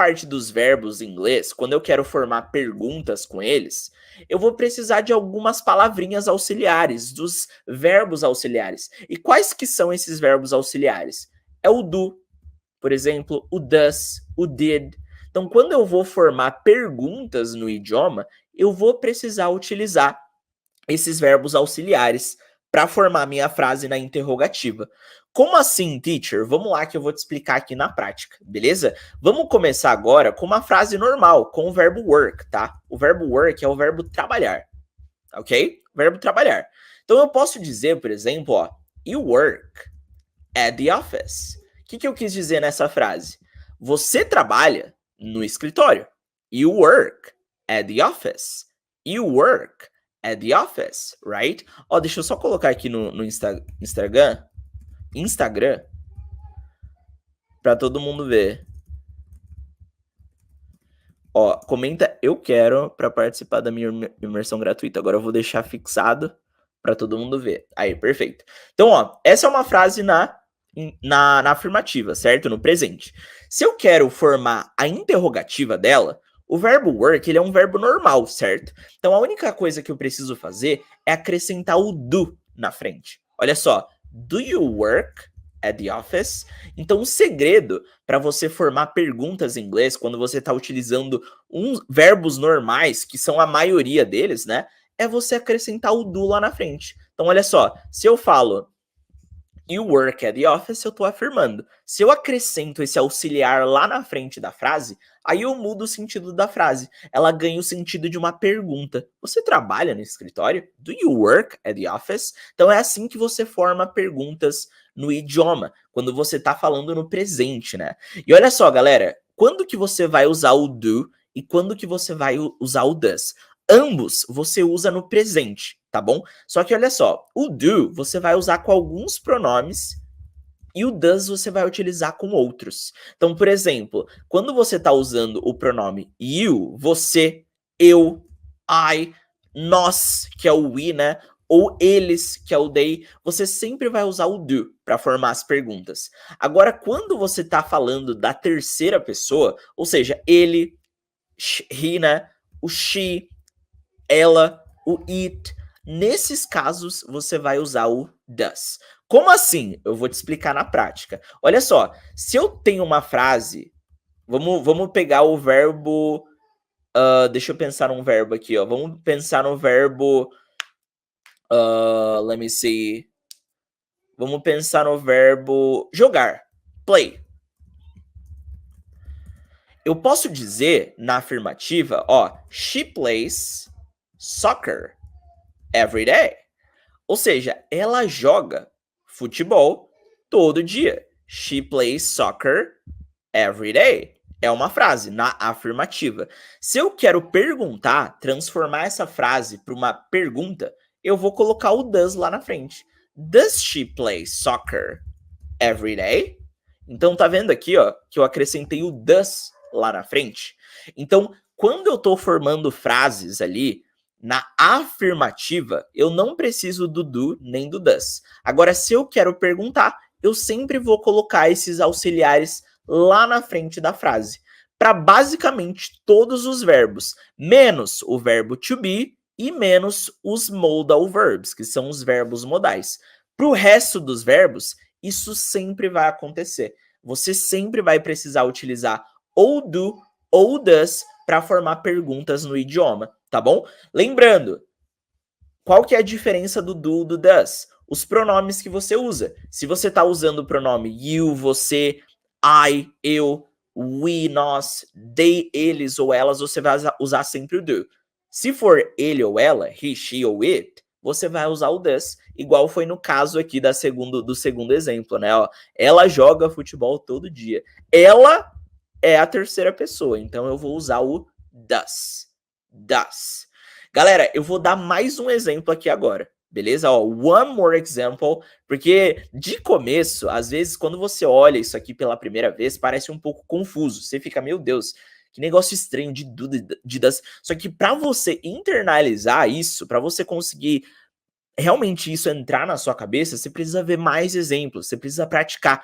parte dos verbos em inglês, quando eu quero formar perguntas com eles, eu vou precisar de algumas palavrinhas auxiliares, dos verbos auxiliares. E quais que são esses verbos auxiliares? É o do, por exemplo, o does, o did. Então, quando eu vou formar perguntas no idioma, eu vou precisar utilizar esses verbos auxiliares para formar minha frase na interrogativa. Como assim, teacher? Vamos lá que eu vou te explicar aqui na prática, beleza? Vamos começar agora com uma frase normal, com o verbo work, tá? O verbo work é o verbo trabalhar, ok? Verbo trabalhar. Então eu posso dizer, por exemplo, ó, you work at the office. O que eu quis dizer nessa frase? Você trabalha no escritório. You work at the office. You work at the office, right? Ó, deixa eu só colocar aqui no Instagram para todo mundo ver. Ó, comenta eu quero para participar da minha imersão gratuita. Agora eu vou deixar fixado para todo mundo ver. Aí, perfeito. Então, ó, essa é uma frase na afirmativa, certo? No presente. Se eu quero formar a interrogativa dela, o verbo work, ele é um verbo normal, certo? Então, a única coisa que eu preciso fazer é acrescentar o do na frente. Olha só, do you work at the office? Então, o segredo para você formar perguntas em inglês, quando você está utilizando verbos normais, que são a maioria deles, né? É você acrescentar o do lá na frente. Então, olha só, se eu falo you work at the office, eu estou afirmando. Se eu acrescento esse auxiliar lá na frente da frase, aí eu mudo o sentido da frase. Ela ganha o sentido de uma pergunta. Você trabalha no escritório? Do you work at the office? Então é assim que você forma perguntas no idioma, quando você está falando no presente, né? E olha só, galera, quando que você vai usar o do e quando que você vai usar o does? Ambos você usa no presente, tá bom? Só que olha só, o do você vai usar com alguns pronomes e o does você vai utilizar com outros. Então, por exemplo, quando você está usando o pronome you, você, eu, I, nós, que é o we, né? Ou eles, que é o they, você sempre vai usar o do para formar as perguntas. Agora, quando você está falando da terceira pessoa, ou seja, ele, he, né? O she, ela, o it. Nesses casos, você vai usar o does. Como assim? Eu vou te explicar na prática. Olha só, se eu tenho uma frase, vamos pegar o verbo... deixa eu pensar num verbo aqui, ó. Vamos pensar no verbo... let me see. Vamos pensar no verbo jogar. Play. Eu posso dizer na afirmativa, ó, she plays soccer every day. Ou seja, ela joga futebol todo dia. She plays soccer every day. É uma frase na afirmativa. Se eu quero perguntar, transformar essa frase para uma pergunta, eu vou colocar o does lá na frente. Does she play soccer every day? Então tá vendo aqui, ó, que eu acrescentei o does lá na frente? Então, quando eu tô formando frases ali, na afirmativa, eu não preciso do do nem do does. Agora, se eu quero perguntar, eu sempre vou colocar esses auxiliares lá na frente da frase, para basicamente todos os verbos, menos o verbo to be e menos os modal verbs, que são os verbos modais. Para o resto dos verbos, isso sempre vai acontecer. Você sempre vai precisar utilizar ou do ou does para formar perguntas no idioma, tá bom? Lembrando, qual que é a diferença do do e do does? Os pronomes que você usa. Se você está usando o pronome you, você, I, eu, we, nós, they, eles ou elas, você vai usar sempre o do. Se for ele ou ela, he, she ou it, você vai usar o does, igual foi no caso aqui do segundo exemplo, né? Ó, ela joga futebol todo dia. Ela é a terceira pessoa, então eu vou usar o does. Does. Galera, eu vou dar mais um exemplo aqui agora, beleza? Ó, one more example, porque de começo, às vezes, quando você olha isso aqui pela primeira vez, parece um pouco confuso. Você fica, meu Deus, que negócio estranho de does. Só que para você internalizar isso, para você conseguir realmente isso entrar na sua cabeça, você precisa ver mais exemplos, você precisa praticar.